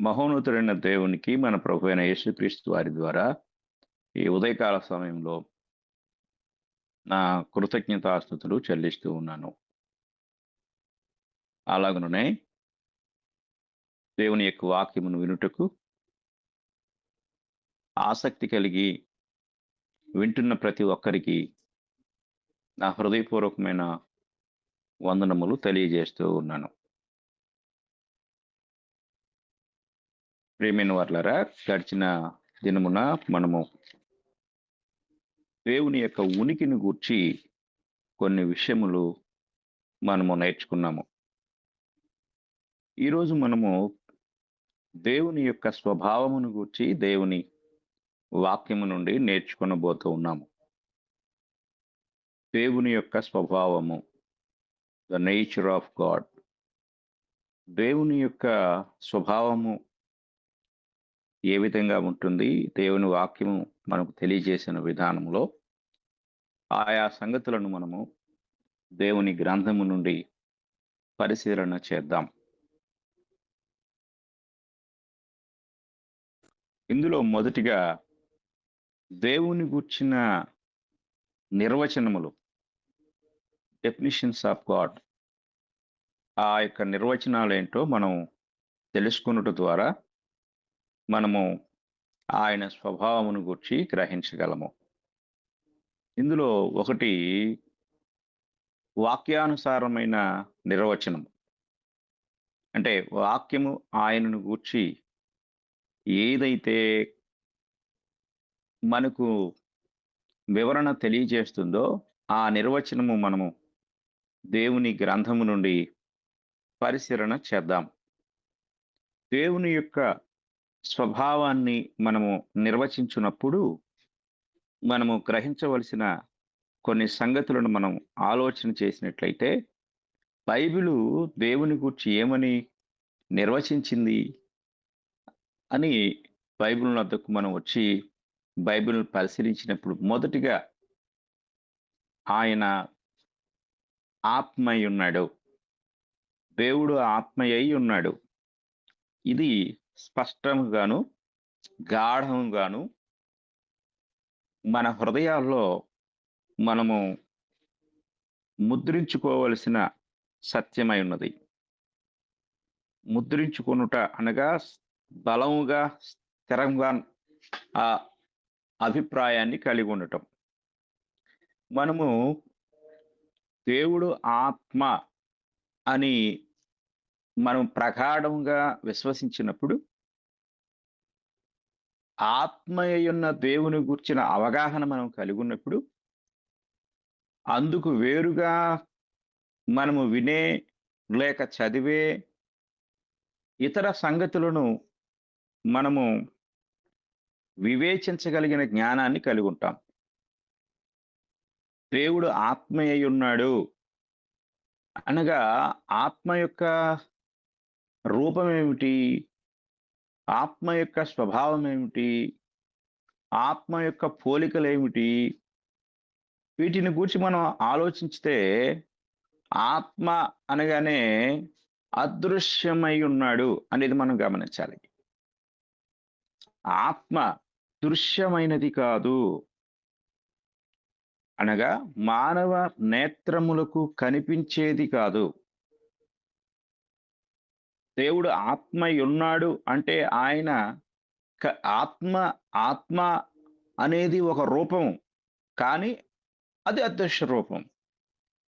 మహోన్నతుడైన దేవునికి మన ప్రభు అయిన యేసుక్రీస్తు వారి ద్వారా ఈ ఉదయకాల సమయంలో నా కృతజ్ఞతాస్తుతులు చెల్లిస్తూ ఉన్నాను. అలాగనే దేవుని యొక్క వాక్యమును వినుటకు ఆసక్తి కలిగి వింటున్న ప్రతి ఒక్కరికి నా హృదయపూర్వకమైన వందనములు తెలియజేస్తూ ఉన్నాను. ప్రియమైన వారలారా, గడిచిన దినమున మనము దేవుని యొక్క ఉనికిని గూర్చి కొన్ని విషయములు మనము నేర్చుకున్నాము. ఈరోజు మనము దేవుని యొక్క స్వభావమును గూర్చి దేవుని వాక్యము నుండి నేర్చుకొనబోతూ ఉన్నాము. దేవుని యొక్క స్వభావము, ద నేచర్ ఆఫ్ గాడ్. దేవుని యొక్క స్వభావము ఏ విధంగా ఉంటుంది, దేవుని వాక్యము మనకు తెలియజేసిన విధానంలో ఆయా సంగతులను మనము దేవుని గ్రంథము నుండి పరిశీలన చేద్దాం. ఇందులో మొదటిగా దేవుని గూర్చిన నిర్వచనములు, డెఫినిషన్స్ ఆఫ్ గాడ్. ఆ యొక్క నిర్వచనాలు ఏంటో మనం తెలుసుకున్నట ద్వారా మనము ఆయన స్వభావమును గూర్చి గ్రహించగలము. ఇందులో ఒకటి వాక్యానుసారమైన నిర్వచనం. అంటే వాక్యము ఆయనను గూర్చి ఏదైతే మనకు వివరణ తెలియజేస్తుందో ఆ నిర్వచనము మనము దేవుని గ్రంథము నుండి పరిశీలన చేద్దాం. దేవుని యొక్క స్వభావాన్ని మనము నిర్వచించున్నప్పుడు మనము గ్రహించవలసిన కొన్ని సంగతులను మనం ఆలోచన చేసినట్లయితే, బైబిలు దేవుని గూర్చి ఏమని నిర్వచించింది అని బైబిల్ వద్దకు మనం వచ్చి బైబిల్ పరిశీలించినప్పుడు మొదటిగా ఆయన ఆత్మయ్య ఉన్నాడు, దేవుడు ఆత్మయ్య ఉన్నాడు. ఇది స్పష్టంగాను గాఢంగాను మన హృదయాల్లో మనము ముద్రించుకోవలసిన సత్యమై ఉన్నది. ముద్రించుకొనుట అనగా బలముగా స్థిరంగా ఆ అభిప్రాయాన్ని కలిగి ఉండటం. మనము దేవుడు ఆత్మ అని మనం ప్రగాఢంగా విశ్వసించినప్పుడు, ఆత్మయ్యున్న దేవుని గూర్చిన అవగాహన మనం కలిగి ఉన్నప్పుడు, అందుకు వేరుగా మనము వినే లేక చదివే ఇతర సంగతులను మనము వివేచించగలిగిన జ్ఞానాన్ని కలిగి ఉంటాం. దేవుడు ఆత్మయ్య ఉన్నాడు అనగా ఆత్మ యొక్క రూపం ఏమిటి, ఆత్మ యొక్క స్వభావం ఏమిటి, ఆత్మ యొక్క పోలికలు ఏమిటి, వీటిని గురించి మనం ఆలోచించితే ఆత్మ అనగానే అదృశ్యమై ఉన్నాడు అనేది మనం గమనించాలి. ఆత్మ దృశ్యమైనది కాదు అనగా మానవ నేత్రములకు కనిపించేది కాదు. దేవుడు ఆత్మయున్నాడు అంటే ఆయన ఆత్మ ఆత్మ అనేది ఒక రూపం, కానీ అది అదృశ్య రూపం.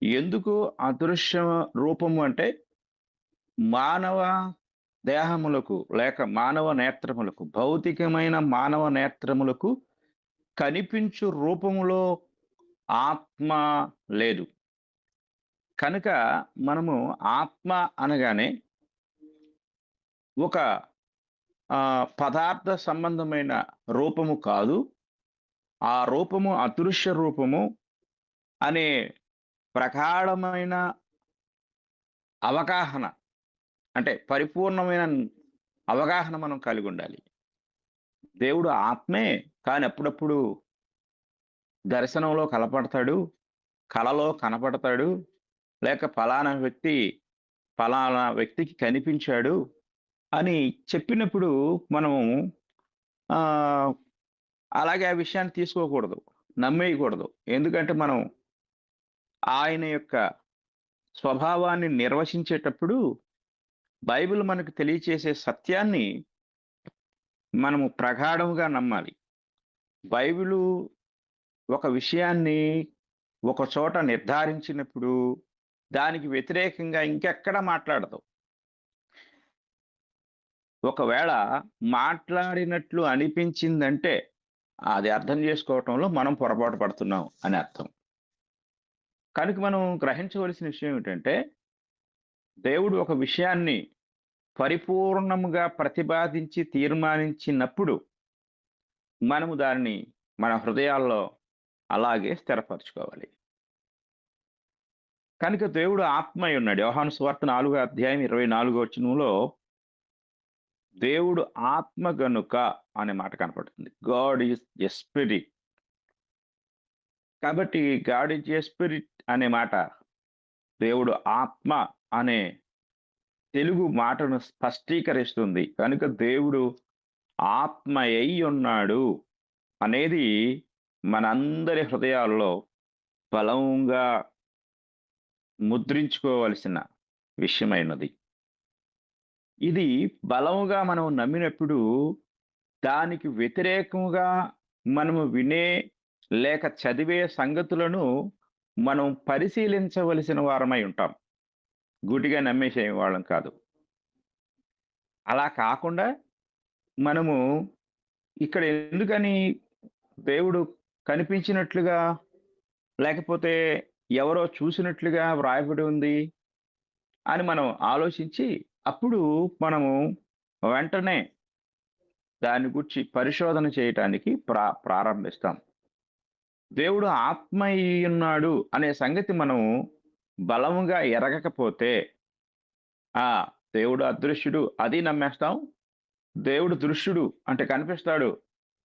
ఎందుకు అదృశ్య రూపము అంటే మానవ దేహములకు లేక మానవ నేత్రములకు, భౌతికమైన మానవ నేత్రములకు కనిపించు రూపములో ఆత్మ లేదు. కనుక మనము ఆత్మ అనగానే ఒక పదార్థ సంబంధమైన రూపము కాదు, ఆ రూపము అదృశ్య రూపము అనే ప్రగాఢమైన అవగాహన, అంటే పరిపూర్ణమైన అవగాహన మనం కలిగి ఉండాలి. దేవుడు ఆత్మే, కానీ అప్పుడప్పుడు దర్శనంలో కనపడతాడు, కలలో కనపడతాడు, లేక ఫలానా వ్యక్తికి కనిపించాడు అని చెప్పినప్పుడు మనము ఆహ్, అలాగే ఆ విషయాన్ని తీసుకోకూడదు. నమ్మేయకూడదు. ఎందుకంటే మనం ఆయన యొక్క స్వభావాన్ని నిర్వచించేటప్పుడు బైబిల్ మనకు తెలియచేసే సత్యాన్ని మనము ప్రగాఢంగా నమ్మాలి. బైబిలు ఒక విషయాన్ని ఒక చోట నిర్ధారించినప్పుడు దానికి వ్యతిరేకంగా ఇంకెక్కడ మాట్లాడదు. ఒకవేళ మాట్లాడినట్లు అనిపించిందంటే అది అర్థం చేసుకోవటంలో మనం పొరపాటు పడుతున్నాం అని అర్థం. కనుక మనం గ్రహించవలసిన విషయం ఏమిటంటే, దేవుడు ఒక విషయాన్ని పరిపూర్ణముగా ప్రతిపాదించి తీర్మానించినప్పుడు మనము దానిని మన హృదయాల్లో అలాగే స్థిరపరచుకోవాలి. కనుక దేవుడు ఆత్మ అయ్యున్నాడు. యోహాను సువార్త 4 అధ్యాయం 24 వచనంలో దేవుడు ఆత్మ గనుక అనే మాట కనపడుతుంది. God is a spirit. కాబట్టి గాడ్ ఈజ్ ఎ స్పిరిట్ అనే మాట దేవుడు ఆత్మ అనే తెలుగు మాటను స్పష్టీకరిస్తుంది. కనుక దేవుడు ఆత్మ అయ్యున్నాడు అనేది మనందరి హృదయాల్లో బలంగా ముద్రించుకోవలసిన విషయమైనది. ఇది బలముగా మనం నమ్మినప్పుడు దానికి వ్యతిరేకముగా మనము వినే లేక చదివే సంగతులను మనం పరిశీలించవలసిన వారమై ఉంటాం. గుడ్డిగా నమ్మేసే వాళ్ళం కాదు. అలా కాకుండా మనము ఇక్కడ ఎందుకని దేవుడు కనిపించినట్లుగా లేకపోతే ఎవరో చూసినట్లుగా వ్రాయబడి ఉంది అని మనం ఆలోచించి అప్పుడు మనము వెంటనే దాని గూర్చి పరిశోధన చేయటానికి ప్రారంభిస్తాం. దేవుడు ఆత్మ అయ్యున్నాడు అనే సంగతి మనం బలముగా ఎరగకపోతే, ఆ! దేవుడు అదృశ్యుడు అది నమ్మేస్తాం. దేవుడు దృశ్యుడు అంటే కనిపిస్తాడు,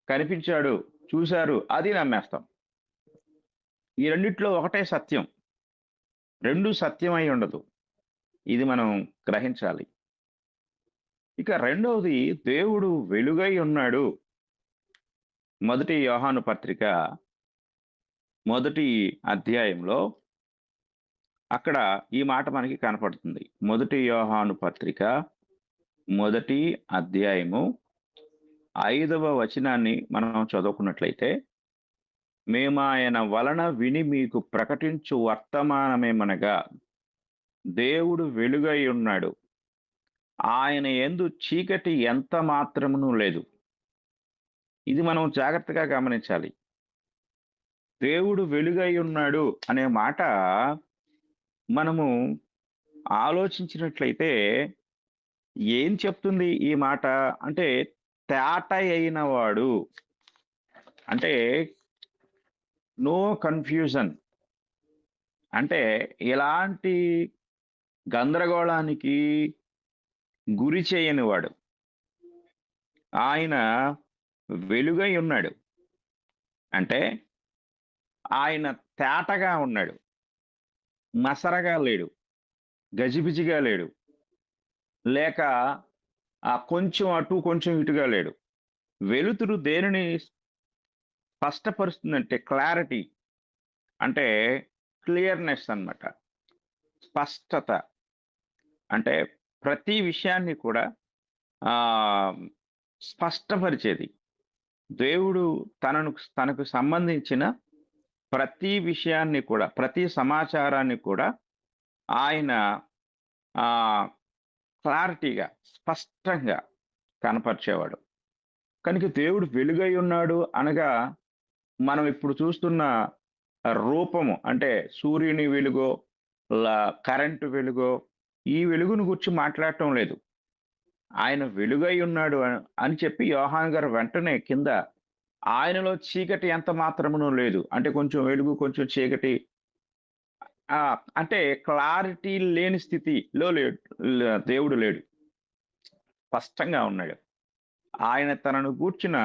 కనిపించాడు, చూసారు అది నమ్మేస్తాం. ఈ రెండిట్లో ఒకటే సత్యం. 2 సత్యమై ఉండదు. ఇది మనం గ్రహించాలి. ఇక రెండవది దేవుడు వెలుగై ఉన్నాడు. మొదటి యోహాను పత్రిక మొదటి అధ్యాయంలో అక్కడ ఈ మాట మనకి కనపడుతుంది. మొదటి యోహాను పత్రిక మొదటి అధ్యాయము 5వ వచనాన్ని మనం చదువుకున్నట్లయితే, మేమాయన వలన విని మీకు ప్రకటించు వర్తమానమేమనగా, దేవుడు వెలుగై ఉన్నాడు. ఆయన యందు చీకటి ఎంత మాత్రమును లేదు. ఇది మనం జాగ్రత్తగా గమనించాలి. దేవుడు వెలుగై ఉన్నాడు అనే మాట మనము ఆలోచించినట్లయితే ఏం చెప్తుంది ఈ మాట? అంటే తేట అయినవాడు. అంటే నో కన్‌ఫ్యూజన్. అంటే ఎలాంటి గందరగోళానికి గురి చేయనివాడు. ఆయన వెలుగై ఉన్నాడు. అంటే ఆయన తేటగా ఉన్నాడు. మసరగా లేడు. గజిబిజిగా లేడు. లేక కొంచెం అటు, కొంచెం ఇటుగా లేడు. వెలుతురు దేనిని స్పష్టపరుస్తుందంటే క్లారిటీ అంటే క్లియర్‌నెస్ అన్నమాట. స్పష్టత. అంటే ప్రతి విషయాన్ని కూడా ఆహ్, స్పష్టపరిచేది. దేవుడు తనకు సంబంధించిన ప్రతి విషయాన్ని కూడా, ప్రతి సమాచారాన్ని కూడా ఆయన ఆహ్, క్లారిటీగా, స్పష్టంగా కనపరిచేవాడు. కనుక దేవుడు వెలుగై ఉన్నాడు అనగా, మనం ఇప్పుడు చూస్తున్న రూపము అంటే సూర్యుని వెలుగో, కరెంటు వెలుగో, ఈ వెలుగును గూర్చి మాట్లాడటం లేదు. ఆయన వెలుగై ఉన్నాడు అని చెప్పి యోహాను గారు వెంటనే కింద ఆయనలో చీకటి ఎంత మాత్రమును లేదు. అంటే కొంచెం వెలుగు, కొంచెం చీకటి అంటే క్లారిటీ లేని స్థితిలో లేడు. దేవుడు లేడు. స్పష్టంగా ఉన్నాడు. ఆయన తనను గూర్చిన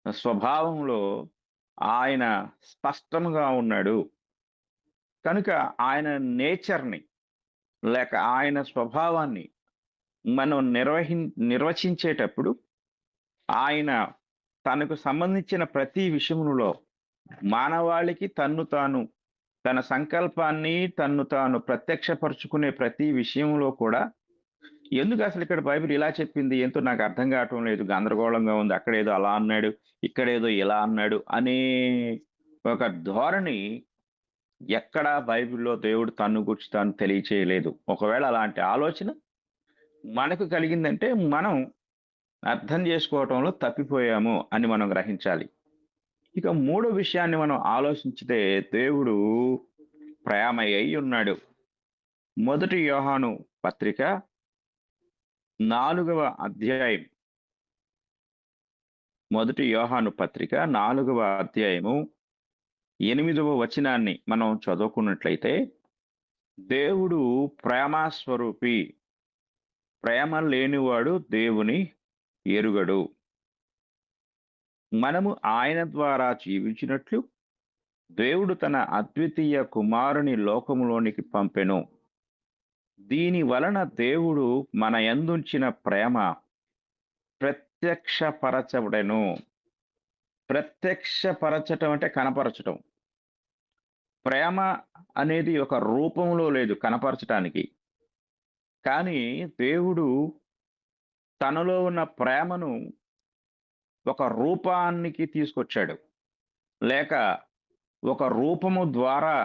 స్వభావంలో ఆయన స్పష్టముగా ఉన్నాడు. కనుక ఆయన నేచర్‌ని లేక ఆయన స్వభావాన్ని మనం నిర్వచించేటప్పుడు ఆయన తనకు సంబంధించిన ప్రతి విషయములో మానవాళికి తన సంకల్పాన్ని తన్ను తాను ప్రత్యక్షపరుచుకునే ప్రతి విషయంలో కూడా ఎందుకు అసలు ఇక్కడ బైబిల్ ఇలా చెప్పింది? ఏంటో నాకు అర్థం కావటం లేదు. గందరగోళంగా ఉంది. అక్కడేదో అలా అన్నాడు. ఇక్కడేదో ఇలా అన్నాడు అనే ఒక ధోరణి ఎక్కడా బైబిల్‌లో దేవుడు తన్ను గూర్చి తాను తెలియచేయలేదు. ఒకవేళ అలాంటి ఆలోచన మనకు కలిగిందంటే మనం అర్థం చేసుకోవటంలో తప్పిపోయాము అని మనం గ్రహించాలి. ఇక మూడో విషయాన్ని మనం ఆలోచించితే దేవుడు ప్రేమయ్యి ఉన్నాడు. మొదటి యోహాను పత్రిక 4వ అధ్యాయం. మొదటి యోహాను పత్రిక 4వ అధ్యాయము 8వ వచనాన్ని మనం చదువుకున్నట్లయితే, దేవుడు ప్రేమస్వరూపి, ప్రేమ లేనివాడు దేవుని ఎరుగడు. మనము ఆయన ద్వారా జీవించినట్లు దేవుడు తన అద్వితీయ కుమారుని లోకములోనికి పంపెను. దీని వలన దేవుడు మన యందుంచిన ప్రేమ ప్రత్యక్షపరచబడెను. ప్రత్యక్షపరచటం అంటే కనపరచటం. ప్రేమ అనేది ఒక రూపంలో లేదు కనపరచటానికి. కానీ దేవుడు తనలో ఉన్న ప్రేమను ఒక రూపానికి తీసుకొచ్చాడు. లేక ఒక రూపము ద్వారా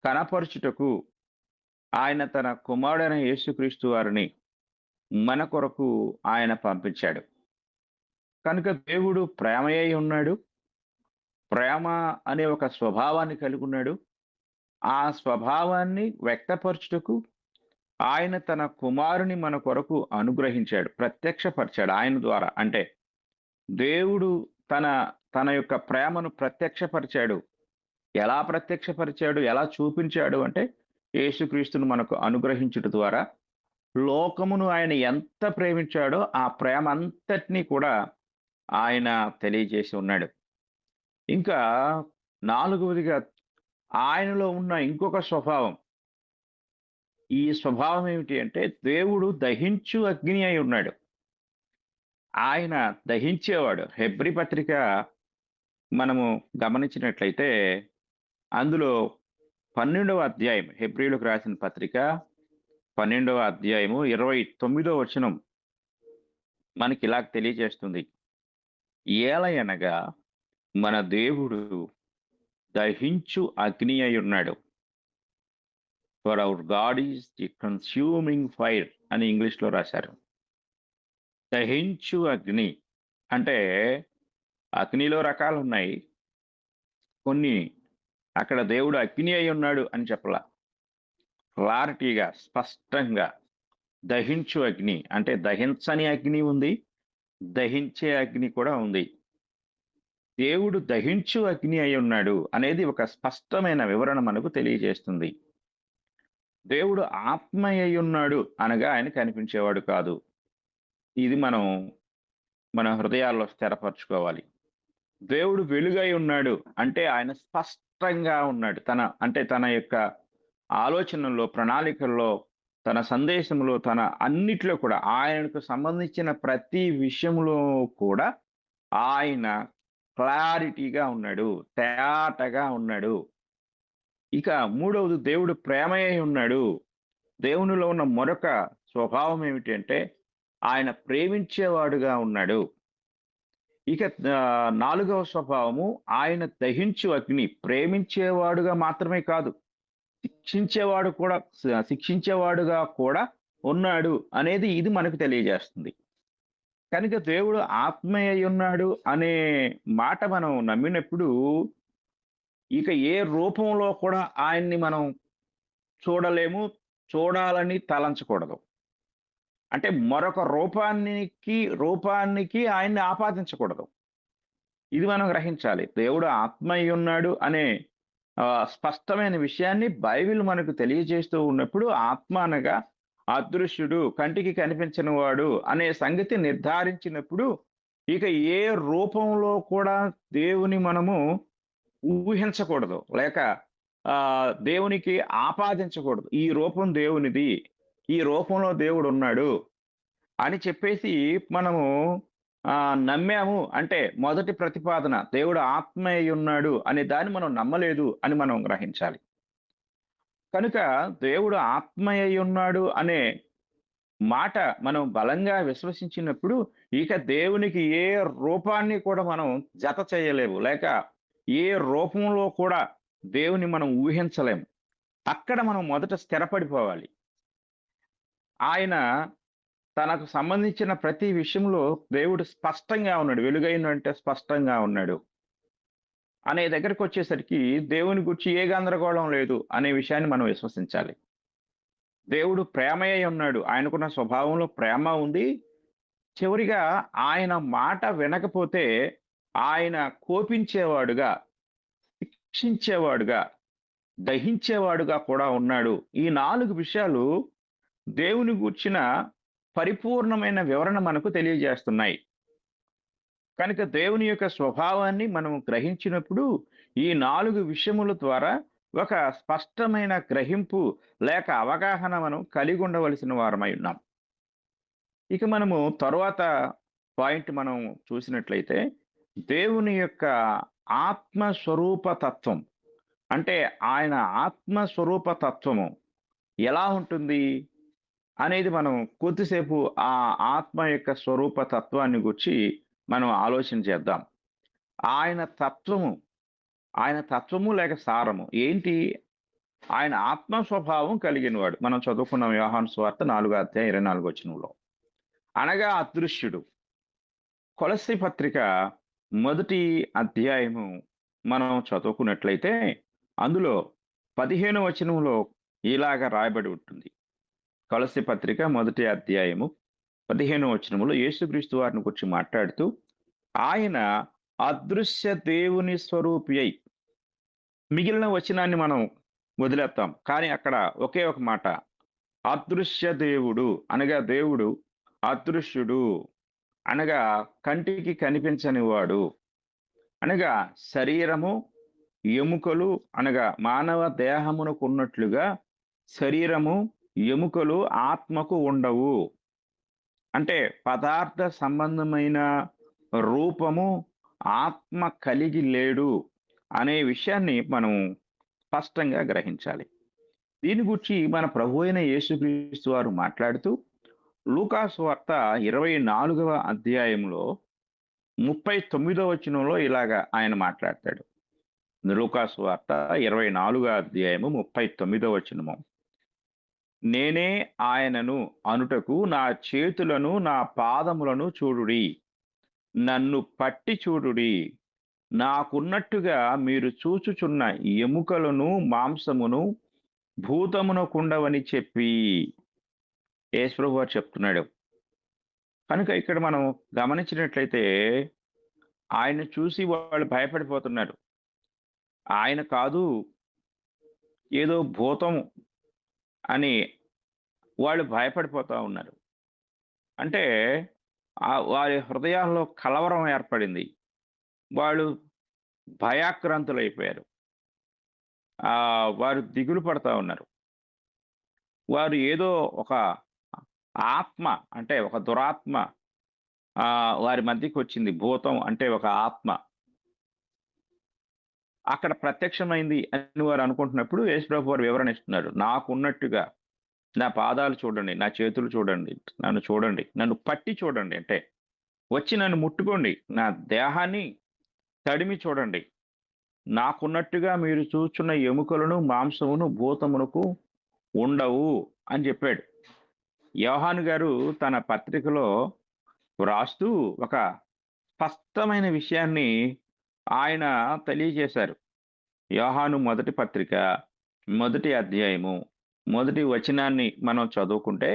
కనపరచుటకు ఆయన తన కుమారుడైన యేసుక్రీస్తు వారిని మన కొరకు ఆయన పంపించాడు. కనుక దేవుడు ప్రేమయ్య ఉన్నాడు. ప్రేమ అనే ఒక స్వభావాన్ని కలిగి ఉన్నాడు. ఆ స్వభావాన్ని వ్యక్తపరచుటకు ఆయన తన కుమారుని మన కొరకు అనుగ్రహించాడు. ప్రత్యక్షపరిచాడు ఆయన ద్వారా. అంటే దేవుడు తన తన యొక్క ప్రేమను ప్రత్యక్షపరిచాడు. ఎలా ప్రత్యక్షపరిచాడు? ఎలా చూపించాడు అంటే యేసుక్రీస్తును మనకు అనుగ్రహించుట ద్వారా లోకమును ఆయన ఎంత ప్రేమించాడో ఆ ప్రేమ అంతటిని కూడా ఆయన తెలియజేసి ఉన్నాడు. ఇంకా నాలుగవదిగా ఆయనలో ఉన్న ఇంకొక స్వభావం. ఈ స్వభావం ఏమిటి అంటే దేవుడు దహించు అగ్ని అయి ఉన్నాడు. ఆయన దహించేవాడు. హెబ్రీ పత్రిక మనము గమనించినట్లయితే అందులో 12వ అధ్యాయం, హెబ్రీయులకు రాసిన పత్రిక 12వ అధ్యాయము 29వ వచనం మనకిలా తెలియజేస్తుంది. ఏలయనగా మన దేవుడు దహించు అగ్ని అయి ఉన్నాడు. For hour God is the consuming fire అని ఇంగ్లీష్‌లో రాశారు. దహించు అగ్ని అంటే అగ్నిలో రకాలున్నాయి. కొన్ని అక్కడ దేవుడు అగ్ని అయి ఉన్నాడు అని చెప్పలా. క్లారిటీగా, స్పష్టంగా దహించు అగ్ని అంటే దహించని అగ్ని ఉంది. దహించే అగ్ని కూడా ఉంది. దేవుడు దహించు అగ్ని అయి ఉన్నాడు అనేది ఒక స్పష్టమైన వివరణ మనకు తెలియజేస్తుంది. దేవుడు ఆత్మ అయి ఉన్నాడు అనగా ఆయన కనిపించేవాడు కాదు. ఇది మనం మన హృదయాల్లో స్థిరపరచుకోవాలి. దేవుడు వెలుగై ఉన్నాడు అంటే ఆయన స్పష్టంగా ఉన్నాడు. తన యొక్క ఆలోచనల్లో, ప్రణాళికల్లో, తన సందేశంలో, తన అన్నిట్లో కూడా ఆయనకు సంబంధించిన ప్రతి విషయంలో కూడా ఆయన క్లారిటీగా ఉన్నాడు. తేటగా ఉన్నాడు. ఇక మూడవది దేవుడు ప్రేమయ్య ఉన్నాడు. దేవునిలో ఉన్న మరొక స్వభావం ఏమిటి అంటే ఆయన ప్రేమించేవాడుగా ఉన్నాడు. ఇక నాలుగవ స్వభావము ఆయన దహించు అగ్ని. ప్రేమించేవాడుగా మాత్రమే కాదు, శిక్షించేవాడుగా కూడా ఉన్నాడు అనేది ఇది మనకు తెలియజేస్తుంది. కనుక దేవుడు ఆత్మీయ ఉన్నాడు అనే మాట మనం నమ్మినప్పుడు ఇక ఏ రూపంలో కూడా ఆయన్ని మనం చూడలేము, చూడాలని తలంచకూడదు. అంటే మరొక రూపానికి ఆయన్ని ఆపాదించకూడదు. ఇది మనం గ్రహించాలి. దేవుడు ఆత్మ అయ్యున్నాడు అనే స్పష్టమైన విషయాన్ని బైబిల్ మనకు తెలియజేస్తూ ఉన్నప్పుడు ఆత్మ అనగా అదృశ్యుడు, కంటికి కనిపించని వాడు అనే సంగతి నిర్ధారించినప్పుడు ఇక ఏ రూపంలో కూడా దేవుని మనము ఊహించకూడదు. లేక దేవునికి ఆపాదించకూడదు. ఈ రూపం దేవునిది. ఈ రూపంలో దేవుడున్నాడు. అని చెప్పేసి మనము నమ్మాము అంటే మొదటి ప్రతిపాదన దేవుడు ఆత్మ అయ్యున్నాడు అనే దాన్ని మనం నమ్మలేదు అని మనం గ్రహించాలి. కనుక దేవుడు ఆత్మ అయ్యున్నాడు అనే మాట మనం బలంగా విశ్వసించినప్పుడు, ఇక దేవునికి ఏ రూపాన్ని కూడా మనం జత చేయలేము. లేక ఏ రూపంలో కూడా దేవుని మనం ఊహించలేము. అక్కడ మనం మొదట స్థిరపడిపోవాలి. ఆయన తనకు సంబంధించిన ప్రతి విషయంలో దేవుడు స్పష్టంగా ఉన్నాడు. వెలుగైనంటే స్పష్టంగా ఉన్నాడు. అనే దగ్గరకొచ్చేసరికి దేవుని గూర్చి ఏ గందరగోళం లేదు అనే విషయాన్ని మనం విశ్వసించాలి. దేవుడు ప్రేమయ్య ఉన్నాడు. ఆయనకున్న స్వభావంలో ప్రేమ ఉంది. చివరిగా ఆయన మాట వినకపోతే ఆయన కోపించేవాడుగా, శిక్షించేవాడుగా, దహించేవాడుగా కూడా ఉన్నాడు. ఈ 4 విషయాలు దేవుని గూర్చిన పరిపూర్ణమైన వివరణ మనకు తెలియజేస్తున్నాయి. కనుక దేవుని యొక్క స్వభావాన్ని మనం గ్రహించినప్పుడు, ఈ 4 విషయముల ద్వారా ఒక స్పష్టమైన గ్రహింపు లేక అవగాహన మనం కలిగుండవలసిన వారమై ఉన్నాం. ఇక మనము తరువాత పాయింట్ మనం చూసినట్లయితే, దేవుని యొక్క ఆత్మ స్వరూప తత్వం. అంటే ఆయన ఆత్మ స్వరూప తత్వము ఎలా ఉంటుంది? అనేది మనం కొద్దిసేపు ఆ ఆత్మ యొక్క స్వరూప తత్వాన్ని గూర్చి మనం ఆలోచన చేద్దాం. ఆయన తత్వము, ఆయన తత్వము లేక సారము ఏంటి? ఆయన ఆత్మ స్వభావం కలిగినవాడు. మనం చదువుకున్నాం యోహాను సువార్త 4 అధ్యాయం 24 వచనంలో. అనగా అదృశ్యుడు. కొలస్సీ పత్రిక మొదటి అధ్యాయము మనం చదువుకున్నట్లయితే, అందులో 15 వచనంలో ఇలాగ రాయబడి ఉంటుంది. కొలస్సీ పత్రిక మొదటి అధ్యాయము 15 వచనములో యేసుక్రీస్తు వారిని గురించి మాట్లాడుతూ, ఆయన అదృశ్య దేవుని స్వరూపి అయి మిగిలిన వచనాన్ని మనం వదిలేద్దాం. కానీ అక్కడ ఒకే ఒక మాట. అదృశ్య దేవుడు అనగా దేవుడు అదృశ్యుడు. అనగా కంటికి కనిపించని వాడు. అనగా శరీరము, ఎముకలు అనగా మానవ దేహమునకున్నట్లుగా శరీరము, ఎముకలు ఆత్మకు ఉండవు. అంటే పదార్థ సంబంధమైన రూపము ఆత్మ కలిగి లేడు అనే విషయాన్ని మనం స్పష్టంగా గ్రహించాలి. దీని గూర్చి మన ప్రభువైన యేసుక్రీస్తు వారు మాట్లాడుతూ లూకా సువార్త 24వ అధ్యాయంలో 39వ వచనంలో ఇలాగ ఆయన మాట్లాడతాడు. లూకా సువార్త 24వ అధ్యాయము 39వ వచనము. నేనే ఆయనను అనుటకు నా చేతులను, నా పాదములను చూడుడి. నన్ను పట్టి చూడుడి. నాకున్నట్టుగా మీరు చూచుచున్న ఎముకలను, మాంసమును భూతమునకుండవని చెప్పి యేసుప్రభు వారు చెప్తున్నాడు. కనుక ఇక్కడ మనం గమనించినట్లయితే ఆయన్ని చూసి వాళ్ళు భయపడిపోతున్నారు. ఆయన కాదు ఏదో భూతం అని వాళ్ళు భయపడిపోతా ఉన్నారు. అంటే వారి హృదయాల్లో కలవరం ఏర్పడింది. వాళ్ళు భయాక్రాంతులైపోయారు. వారు దిగులు పడతా ఉన్నారు. వారు ఏదో ఒక ఆత్మ అంటే ఒక దురాత్మ వారి మధ్యకొచ్చింది. భూతం అంటే ఒక ఆత్మ. అక్కడ ప్రత్యక్షమైంది అని వారు అనుకుంటున్నప్పుడు యేసుప్రభు వారు వివరణ ఇస్తున్నారు. నాకున్నట్టుగా నా పాదాలు చూడండి, నా చేతులు చూడండి, నన్ను చూడండి, నన్ను పట్టి చూడండి. అంటే వచ్చి నన్ను ముట్టుకోండి, నా దేహాన్ని తడిమి చూడండి. నాకున్నట్టుగా మీరు చూచున్న ఎముకలను, మాంసమును భూతమునకు ఉండవు అని చెప్పాడు. యోహాను గారు తన పత్రికలో వ్రాస్తూ ఒక స్పష్టమైన విషయాన్ని ఆయన తెలియజేశారు. యోహాను మొదటి పత్రిక, మొదటి అధ్యాయము, మొదటి వచనాన్ని మనం చదువుకుంటే,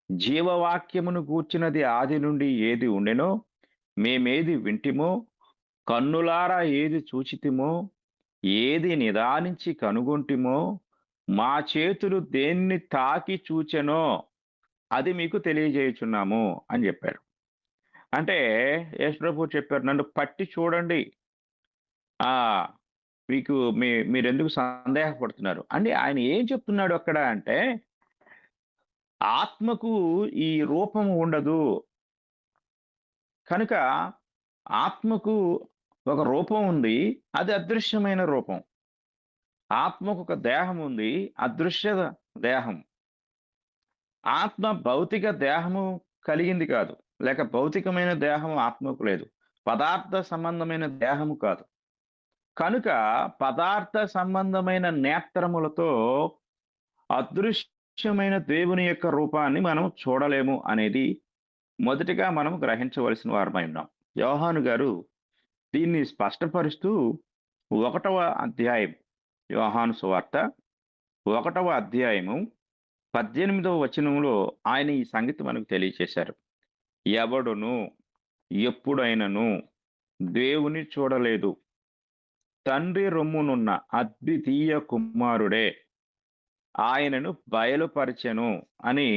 జీవవాక్యమును గూర్చినది ఆది నుండి ఏది ఉండెనో, మేమేది వింటిమో, కన్నులారా ఏది చూచితిమో, ఏది నిదానించి కనుగొంటిమో, మా చేతులు దేన్ని తాకి చూచెనో, అది మీకు తెలియజేయుచున్నాము అని చెప్పారు. అంటే యేసుప్రభు చెప్పారు, నన్ను పట్టి చూడండి. ఆ! మీకు మీరెందుకు సందేహపడుతున్నారు? అంటే ఆయన ఏం చెప్తున్నాడు అక్కడ అంటే, ఆత్మకు ఈ రూపం ఉండదు. కనుక ఆత్మకు ఒక రూపం ఉంది. అది అదృశ్యమైన రూపం. ఆత్మకు ఒక దేహం ఉంది. అదృశ్య దేహం. ఆత్మ భౌతిక దేహము కలిగింది కాదు. లేక భౌతికమైన దేహం ఆత్మకు లేదు. పదార్థ సంబంధమైన దేహము కాదు. కనుక పదార్థ సంబంధమైన నేత్రములతో అదృశ్యమైన దేవుని యొక్క రూపాన్ని మనం చూడలేము అనేది మొదటిగా మనం గ్రహించవలసిన వారమై ఉన్నాం. యోహాను గారు దీన్ని స్పష్టపరుస్తూ 1వ అధ్యాయం, యోహాను సువార్త 1వ అధ్యాయము 18వ వచనంలో ఆయన ఈ సంగతి మనకు తెలియచేశారు. ఎవడును ఎప్పుడైనను దేవుని చూడలేదు. తండ్రి రొమ్మునున్న అద్వితీయ కుమారుడే ఆయనను బయలుపరిచెను అని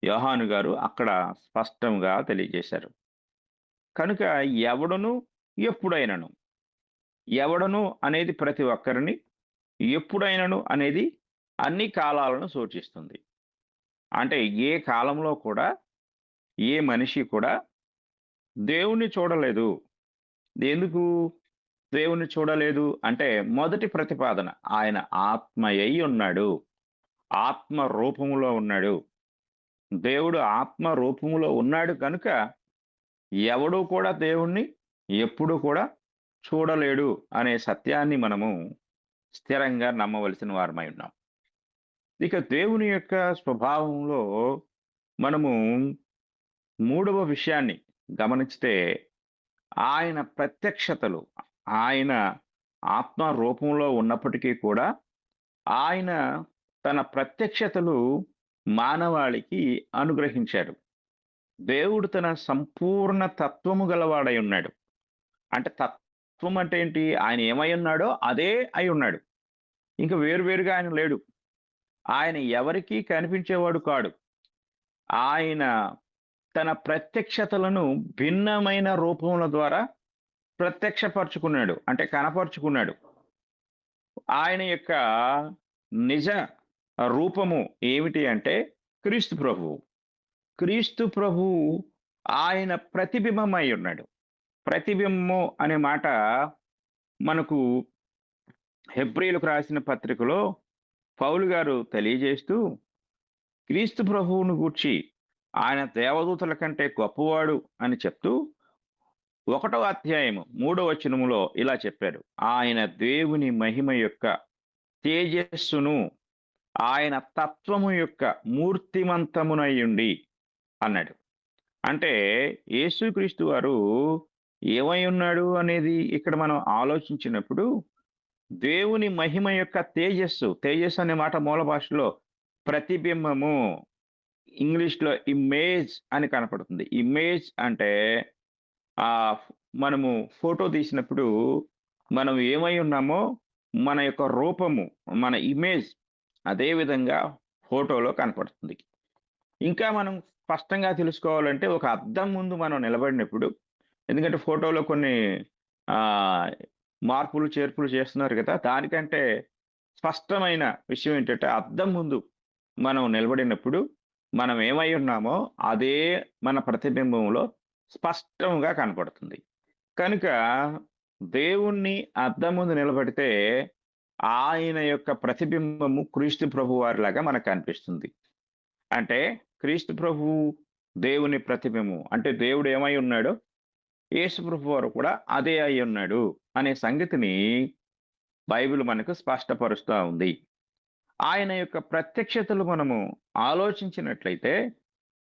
యోహాను గారు అక్కడ స్పష్టంగా తెలియజేశారు. కనుక ఎవడును ఎప్పుడైనను, ఎవడును అనేది ప్రతి ఒక్కరిని, ఎప్పుడైనను అనేది అన్ని కాలాలను సూచిస్తుంది. అంటే ఏ కాలంలో కూడా ఏ మనిషి కూడా దేవుణ్ణి చూడలేదు. ఎందుకు దేవుణ్ణి చూడలేదు అంటే మొదటి ప్రతిపాదన ఆయన ఆత్మయై ఉన్నాడు. ఆత్మ రూపములో ఉన్నాడు. దేవుడు ఆత్మ రూపములో ఉన్నాడు కనుక ఎవడు కూడా దేవుణ్ణి ఎప్పుడు కూడా చూడలేడు అనే సత్యాన్ని మనము స్థిరంగా నమ్మవలసిన వారమై ఉన్నాం. ఇక దేవుని యొక్క స్వభావంలో మనము మూడవ విషయాన్ని గమనిస్తే ఆయన ప్రత్యక్షతలు, ఆయన ఆత్మ రూపంలో ఉన్నప్పటికీ కూడా ఆయన తన ప్రత్యక్షతలు మానవాళికి అనుగ్రహించాడు. దేవుడు తన సంపూర్ణ తత్వము గలవాడై ఉన్నాడు. అంటే తత్వం అంటే ఏంటి? ఆయన ఏమై ఉన్నాడో అదే అయి ఉన్నాడు. ఇంక వేరువేరుగా ఆయన లేడు. ఆయన ఎవరికీ కనిపించేవాడు కాడు. ఆయన తన ప్రత్యక్షతలను భిన్నమైన రూపముల ద్వారా ప్రత్యక్షపరుచుకున్నాడు. అంటే కనపరుచుకున్నాడు. ఆయన యొక్క నిజ రూపము ఏమిటి అంటే క్రీస్తు ప్రభువు. క్రీస్తు ప్రభువు ఆయన ప్రతిబింబమై ఉన్నాడు. ప్రతిబింబము అనే మాట మనకు హెబ్రీయులకు రాసిన పత్రికలో పౌలు గారు తెలియజేస్తూ క్రీస్తు ప్రభువును గూర్చి ఆయన దేవదూతల కంటే గొప్పవాడు అని చెప్తూ 1వ అధ్యాయము 3వ వచనములో ఇలా చెప్పారు. ఆయన దేవుని మహిమ యొక్క తేజస్సును ఆయన తత్వము యొక్క మూర్తిమంతమునయుండి అన్నాడు. అంటే యేసుక్రీస్తు వారు ఏమై ఉన్నాడు అనేది ఇక్కడ మనం ఆలోచించినప్పుడు దేవుని మహిమ యొక్క తేజస్సు, తేజస్సు అనే మాట మూల భాషలో ప్రతిబింబము, ఇంగ్లీష్‌లో ఇమేజ్ అని కనపడుతుంది. ఇమేజ్ అంటే మనము ఫోటో తీసినప్పుడు మనం ఏమై ఉన్నామో మన యొక్క రూపము, మన ఇమేజ్ అదే విధంగా ఫోటోలో కనపడుతుంది. ఇంకా మనం స్పష్టంగా తెలుసుకోవాలంటే ఒక అద్దం ముందు మనం నిలబడినప్పుడు, ఎందుకంటే ఫోటోలో కొన్ని ఆహ్, మార్పులు, చేర్పులు చేస్తున్నారు కదా! దానికంటే స్పష్టమైన విషయం ఏంటంటే అద్దం ముందు మనం నిలబడినప్పుడు మనం ఏమై ఉన్నామో అదే మన ప్రతిబింబంలో స్పష్టంగా కనపడుతుంది. కనుక దేవుణ్ణి అద్దం ముందు నిలబడితే ఆయన యొక్క ప్రతిబింబము క్రీస్తు ప్రభువారిలాగా మనకు కనిపిస్తుంది. అంటే క్రీస్తు ప్రభువు దేవుని ప్రతిబింబం. అంటే దేవుడు ఏమై ఉన్నాడో యేసు ప్రభువారు కూడా అదే అయి ఉన్నాడు అనే సంగతిని బైబిల్ మనకు స్పష్టపరుస్తా ఉంది. ఆయన యొక్క ప్రత్యక్షతలు మనము ఆలోచించినట్లయితే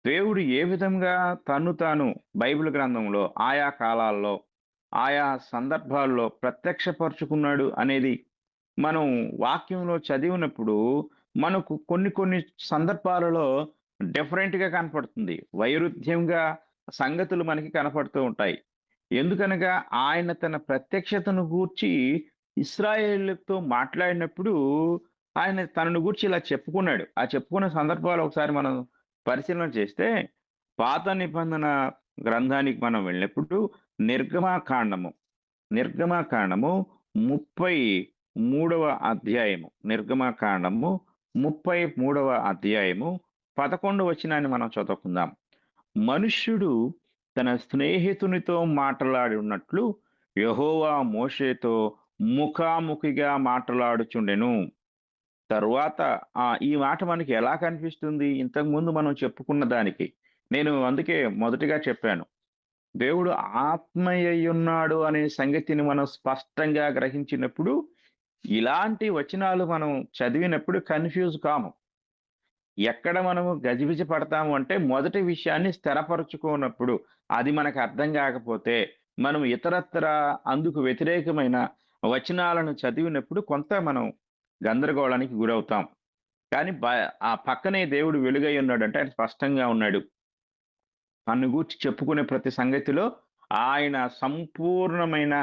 దేవుడు ఏ విధంగా తన్ను తాను బైబిల్ గ్రంథంలో ఆయా కాలాల్లో, ఆయా సందర్భాల్లో ప్రత్యక్షపరుచుకున్నాడు అనేది మనం వాక్యంలో చదివినప్పుడు మనకు కొన్ని సందర్భాలలో డిఫరెంట్‌గా కనపడుతుంది. వైరుధ్యంగా సంగతులు మనకి కనపడుతూ ఉంటాయి. ఎందుకనగా ఆయన తన ప్రత్యక్షతను గూర్చి ఇశ్రాయేలుతో మాట్లాడినప్పుడు ఆయన తనను గూర్చి ఇలా చెప్పుకున్నాడు. ఆ చెప్పుకున్న సందర్భాలు ఒకసారి మనం పరిశీలన చేస్తే పాత నిబంధన గ్రంథానికి మనం వెళ్ళినప్పుడు నిర్గమాకాండము, నిర్గమాకాండము 33వ అధ్యాయము, నిర్గమాకాండము 33వ అధ్యాయము 11 వచనాన్ని మనం చదువుకుందాం. మనుష్యుడు తన స్నేహితునితో మాటలాడి ఉన్నట్లు యెహోవా మోషేతో ముఖాముఖిగా మాటలాడుచుండెను. తరువాత ఈ మాట మనకి ఎలా కనిపిస్తుంది? ఇంతకుముందు మనం చెప్పుకున్న దానికి. నేను అందుకే మొదటిగా చెప్పాను. దేవుడు ఆత్మయ్యున్నాడు అనే సంగతిని మనం స్పష్టంగా గ్రహించినప్పుడు, ఇలాంటి వచనాలు మనం చదివినప్పుడు కన్‌ఫ్యూజ్ కాము. ఎక్కడ మనము గజిబిజి పడతాము అంటే, మొదటి విషయాన్ని స్థిరపరుచుకోనప్పుడు, అది మనకు అర్థం కాకపోతే, మనం ఇతరత్రా అందుకు వ్యతిరేకమైన వచనాలను చదివినప్పుడు కొంత మనం గందరగోళానికి గురవుతాం. కానీ ఆ పక్కనే దేవుడు వెలుగై ఉన్నాడంటే ఆయన స్పష్టంగా ఉన్నాడు. తన్ను గూర్చి చెప్పుకునే ప్రతి సంగతిలో ఆయన సంపూర్ణమైన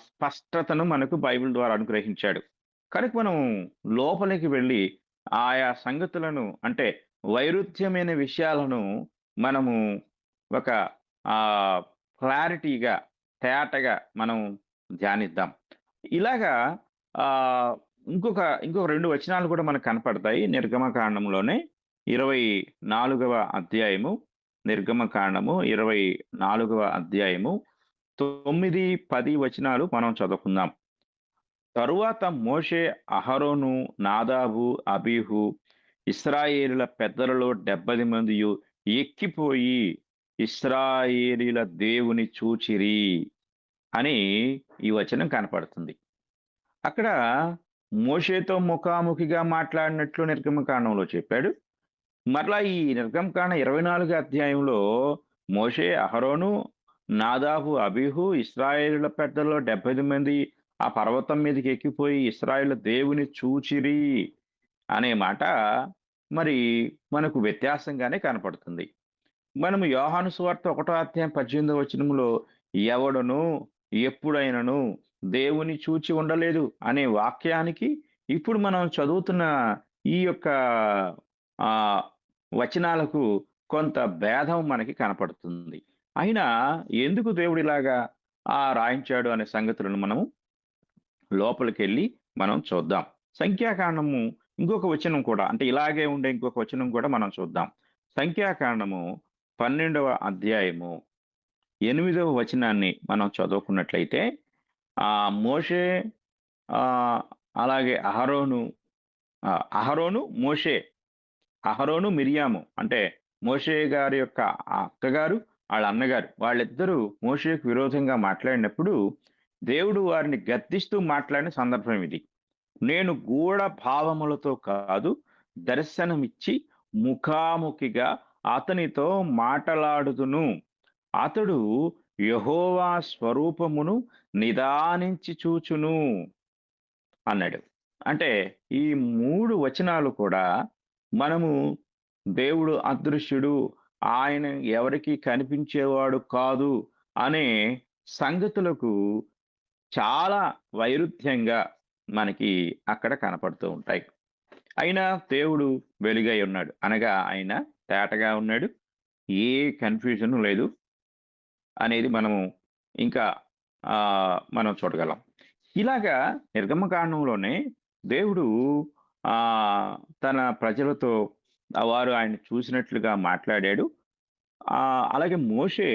స్పష్టతను మనకు బైబిల్ ద్వారా అనుగ్రహించాడు. కనుక మనం లోపలికి వెళ్లి ఆయా సంగతులను అంటే వైరుధ్యమైన విషయాలను మనము ఒక ఆహ్, క్లారిటీగా, తేటగా మనం ధ్యానిద్దాం. ఇలాగా ఆహ్, ఇంకొక 2 వచనాలు కూడా మనకు కనపడతాయి. నిర్గమకాండంలోనే 24వ అధ్యాయము. నిర్గమకాండము 24వ అధ్యాయము 9, 10 వచనాలు మనం చదువుకుందాం. తరువాత మోషే, అహరోను, నాదాబు, అబీహు, ఇశ్రాయేలీయుల పెద్దలలో 70 మందియు ఎక్కిపోయి ఇశ్రాయేలీయుల దేవుని చూచిరి అని ఈ వచనం కనపడుతుంది. అక్కడ మోషేతో ముఖాముఖిగా మాట్లాడినట్లు నిర్గమకాండంలో చెప్పాడు. మరలా ఈ నిర్గమకాండ 24 అధ్యాయంలో మోషే, అహరోను, నాదాబు, అబీహు, ఇశ్రాయేలీయుల పెద్దల్లో 70 మంది ఆ పర్వతం మీదకి ఎక్కిపోయి ఇశ్రాయేలు దేవుని చూచిరి అనే మాట మరి మనకు వ్యత్యాసంగానే కనపడుతుంది. మనము యోహాను సువార్త 1 అధ్యాయం 18 వచనంలో ఎవడును ఎప్పుడైనను దేవుని చూచి ఉండలేదు అనే వాక్యానికి ఇప్పుడు మనం చదువుతున్న ఈ యొక్క ఆహ్, వచనాలకు కొంత భేదం మనకి కనపడుతుంది. అయినా ఎందుకు దేవుడు ఇలాగా రాయించాడు అనే సంగతులను మనము లోపలికెళ్ళి మనం చూద్దాం. సంఖ్యాకాండము ఇంకొక వచనం కూడా అంటే ఇలాగే ఉండే ఇంకొక వచనం కూడా మనం చూద్దాం. సంఖ్యాకాండము 12వ అధ్యాయము 8వ వచనాన్ని మనం చదువుకున్నట్లయితే మోషే ఆహ్, అలాగే అహరోను, మోషే, అహరోను, మిర్యాము అంటే మోషే గారి యొక్క అక్కగారు, ఆళ్ళ అన్నగారు వాళ్ళిద్దరూ మోషేకు విరోధంగా మాట్లాడినప్పుడు దేవుడు వారిని గద్దిస్తూ మాట్లాడిన సందర్భం ఇది. నేను గూఢ భావములతో కాదు, దర్శనమిచ్చి ముఖాముఖిగా అతనితో మాటలాడుదును. అతడు యెహోవా స్వరూపమును నిదానించి చూచును అన్నాడు. అంటే ఈ 3 వచనాలు కూడా మనము దేవుడు అదృశ్యుడు, ఆయన ఎవరికీ కనిపించేవాడు కాదు అనే సంగతులకు చాలా వైరుధ్యంగా మనకి అక్కడ కనపడుతూ ఉంటాయి. అయినా దేవుడు వెలుగై ఉన్నాడు. అనగా ఆయన తేటగా ఉన్నాడు. ఏ కన్‌ఫ్యూజను లేదు అనేది మనము ఇంకా మనం చూడగలం. ఇలాగా నిర్గమకాండంలోనే దేవుడు ఆహ్, తన ప్రజలతో వారు ఆయన్ని చూసినట్లుగా మాట్లాడాడు. అలాగే మోషే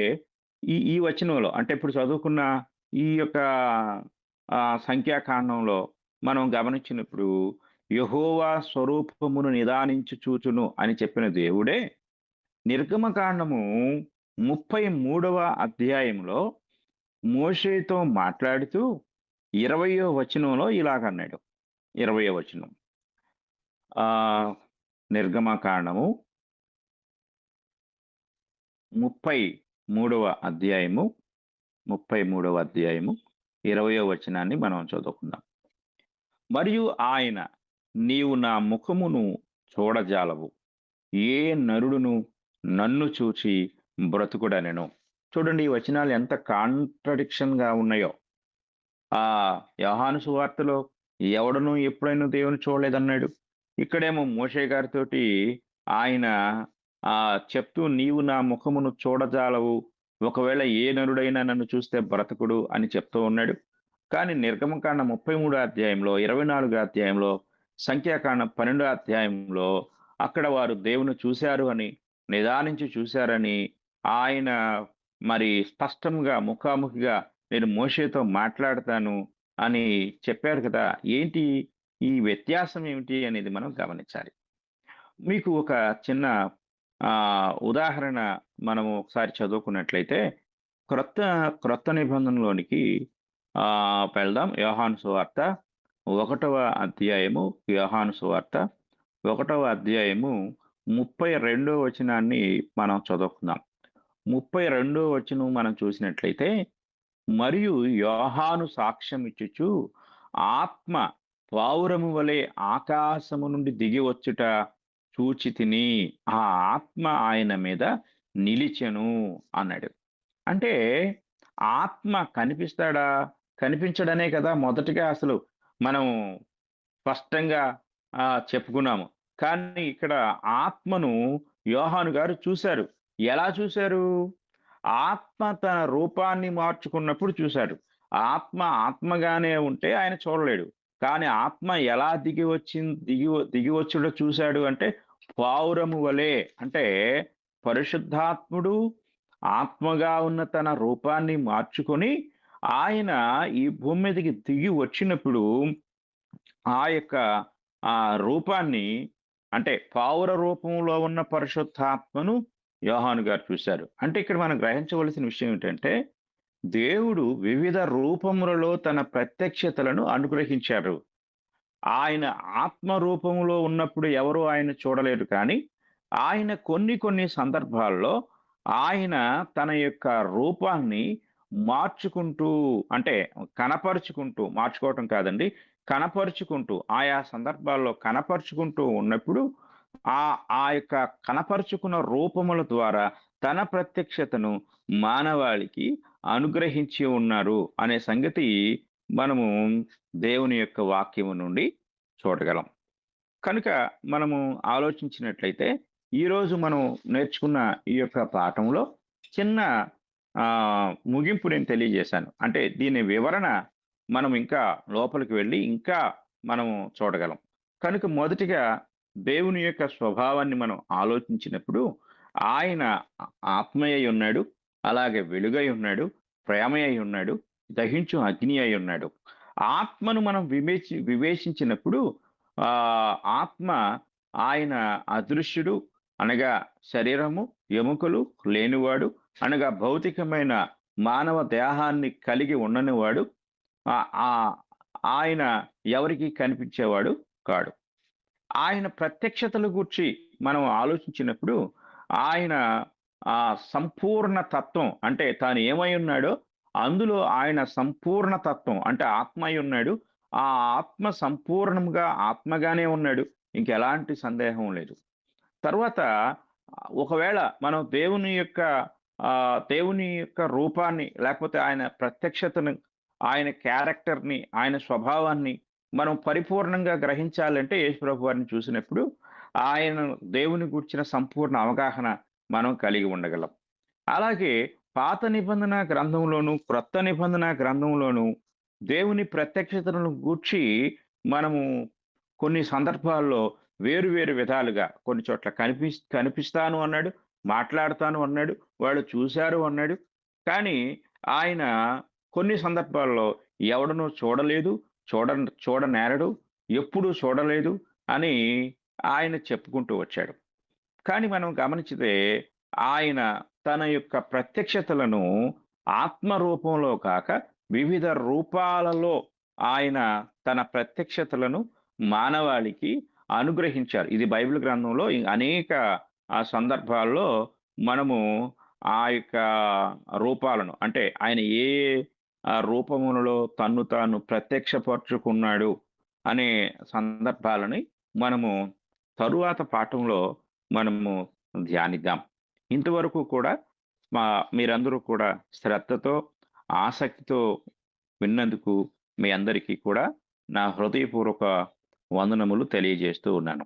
ఈ ఈ వచనంలో అంటే ఇప్పుడు చదువుకున్న ఈ యొక్క సంఖ్యాకాండంలో మనం గమనించినప్పుడు యెహోవా స్వరూపమును నిదానించి చూచును అని చెప్పిన దేవుడే నిర్గమకాండము 33వ అధ్యాయంలో మోషేతో మాట్లాడుతూ 20వ వచనంలో ఇలాగన్నాడు. 20వ వచనం. ఆహ్, నిర్గమకాండము 33వ అధ్యాయము 33వ అధ్యాయము 20వ వచనాన్ని మనం చదువుకుందాం. మరియు ఆయన, నీవు నా ముఖమును చూడజాలవు. ఏ నరుడును నన్ను చూచి బ్రతుకుడనెను. చూడండి ఈ వచనాలు ఎంత కాంట్రడిక్షన్‌గా ఉన్నాయో. యోహాను సువార్తలో ఎవడును ఎప్పుడైనా దేవుని చూడలేదన్నాడు. ఇక్కడేమో మోషే గారితోటి ఆయన చెప్తూ నీవు నా ముఖమును చూడజాలవు. ఒకవేళ ఏ నరుడైనా నన్ను చూస్తే బ్రతకుడు అని చెప్తూ ఉన్నాడు. కానీ నిర్గమకాండం 33 అధ్యాయంలో, 24 అధ్యాయంలో, సంఖ్యాకాండం 12 అధ్యాయంలో అక్కడ వారు దేవుని చూశారు అని, నిదానించి చూశారని, ఆయన మరి స్పష్టంగా ముఖాముఖిగా నేను మోషేతో మాట్లాడతాను అని చెప్పారు కదా! ఏంటి ఈ వ్యత్యాసం ఏమిటి అనేది మనం గమనించాలి. మీకు ఒక చిన్న ఉదాహరణ మనము ఒకసారి చదువుకున్నట్లయితే క్రొత్త క్రొత్త నిబంధనలోనికి వెళ్దాం. యోహాను సువార్త 1వ అధ్యాయము, యోహాను సువార్త 1వ అధ్యాయము 32వ వచనాన్ని మనం చదువుకుందాం. 32వ వచనం మనం చూసినట్లయితే, మరియు యోహాను సాక్ష్యం ఇచ్చుచు ఆత్మ పావురము వలె ఆకాశము నుండి దిగి వచ్చుట చూచితిని. ఆ ఆత్మ ఆయన మీద నిలిచెను అన్నాడు. అంటే ఆత్మ కనిపిస్తాడా? కనిపించడనే కదా మొదటిగా అసలు మనం స్పష్టంగా చెప్పుకున్నాము. కానీ ఇక్కడ ఆత్మను యోహాను గారు చూసారు. ఎలా చూసారు? ఆత్మ తన రూపాన్ని మార్చుకున్నప్పుడు చూసాడు. ఆత్మ ఆత్మగానే ఉంటే ఆయన చూడలేడు. కానీ ఆత్మ ఎలా దిగి వచ్చుడో చూసాడు అంటే పావురము వలె. అంటే పరిశుద్ధాత్ముడు ఆత్మగా ఉన్న తన రూపాన్ని మార్చుకొని ఆయన ఈ భూమి మీదకి దిగి వచ్చినప్పుడు ఆ యొక్క రూపాన్ని అంటే పావుర రూపంలో ఉన్న పరిశుద్ధాత్మను యోహాను గారు చూశారు. అంటే ఇక్కడ మనం గ్రహించవలసిన విషయం ఏంటంటే, దేవుడు వివిధ రూపములలో తన ప్రత్యక్షతలను అనుగ్రహించారు. ఆయన ఆత్మ రూపంలో ఉన్నప్పుడు ఎవరు ఆయన చూడలేరు కానీ, ఆయన కొన్ని కొన్ని సందర్భాల్లో ఆయన తన యొక్క రూపాన్ని మార్చుకుంటూ అంటే కనపరుచుకుంటూ మార్చుకోవటం కాదండి. కనపరుచుకుంటూ ఆయా సందర్భాల్లో కనపరుచుకుంటూ ఉన్నప్పుడు ఆ ఆ యొక్క కనపరుచుకున్న రూపముల ద్వారా తన ప్రత్యక్షతను మానవాళికి అనుగ్రహించి ఉన్నారు అనే సంగతి మనము దేవుని యొక్క వాక్యము నుండి చూడగలం. కనుక మనము ఆలోచించినట్లయితే, ఈరోజు మనం నేర్చుకున్న ఈ యొక్క పాఠంలో చిన్న ముగింపు నేను తెలియజేశాను. అంటే దీని వివరణ మనం ఇంకా లోపలికి వెళ్ళి ఇంకా మనము చూడగలం. కనుక మొదటిగా దేవుని యొక్క స్వభావాన్ని మనం ఆలోచించినప్పుడు ఆయన ఆత్మయై ఉన్నాడు. అలాగే వెలుగై ఉన్నాడు. ప్రేమయై ఉన్నాడు. దహించు అగ్ని అయి ఉన్నాడు. ఆత్మను మనం వివేచించినప్పుడు ఆత్మ ఆయన అదృశ్యుడు అనగా శరీరము, ఎముకలు లేనివాడు అనగా భౌతికమైన మానవ దేహాన్ని కలిగి ఉండనివాడు. ఆహ్, ఆహ్, ఆయన ఎవరికీ కనిపించేవాడు కాడు. ఆయన ప్రత్యక్షతల గూర్చి మనం ఆలోచించినప్పుడు ఆయన సంపూర్ణ తత్వం అంటే తాను ఏమై ఉన్నాడో అందులో ఆయన సంపూర్ణ తత్వం అంటే ఆత్మ అయి ఉన్నాడు. ఆ ఆత్మ సంపూర్ణంగా ఆత్మగానే ఉన్నాడు. ఇంకెలాంటి సందేహం లేదు. తర్వాత ఒకవేళ మనం దేవుని యొక్క రూపాన్ని లేకపోతే ఆయన ప్రత్యక్షతను, ఆయన క్యారెక్టర్‌ని, ఆయన స్వభావాన్ని మనం పరిపూర్ణంగా గ్రహించాలంటే యేసుప్రభు వారిని చూసినప్పుడు ఆయన దేవుని గూర్చిన సంపూర్ణ అవగాహన మనం కలిగి ఉండగలం. అలాగే పాత నిబంధన గ్రంథంలోను, క్రొత్త నిబంధన గ్రంథంలోను దేవుని ప్రత్యక్షతలను గూర్చి మనము కొన్ని సందర్భాల్లో వేరు వేరు విధాలుగా కొన్ని చోట్ల కనిపిస్తాను అన్నాడు, మాట్లాడతాను అన్నాడు, వాళ్ళు చూశారు అన్నాడు. కానీ ఆయన కొన్ని సందర్భాల్లో ఎవడునూ చూడలేదు, చూడ చూడనేరడు, ఎప్పుడూ చూడలేదు అని ఆయన చెప్పుకుంటూ వచ్చాడు. కానీ మనం గమనించితే ఆయన తన యొక్క ప్రత్యక్షతలను ఆత్మ రూపంలో కాక వివిధ రూపాలలో ఆయన తన ప్రత్యక్షతలను మానవాళికి అనుగ్రహించారు. ఇది బైబిల్ గ్రంథంలో అనేక సందర్భాల్లో మనము ఆ యొక్క రూపాలను అంటే ఆయన ఏ రూపములలో తన్ను తాను ప్రత్యక్షపరుచుకున్నాడు అనే సందర్భాలని మనము తరువాత పాఠంలో మనము ధ్యానిద్దాం. ఇంతవరకు కూడా మా మీరందరూ కూడా శ్రద్ధతో, ఆసక్తితో విన్నందుకు మీ అందరికీ కూడా నా హృదయపూర్వక వందనములు తెలియజేస్తూ ఉన్నాను.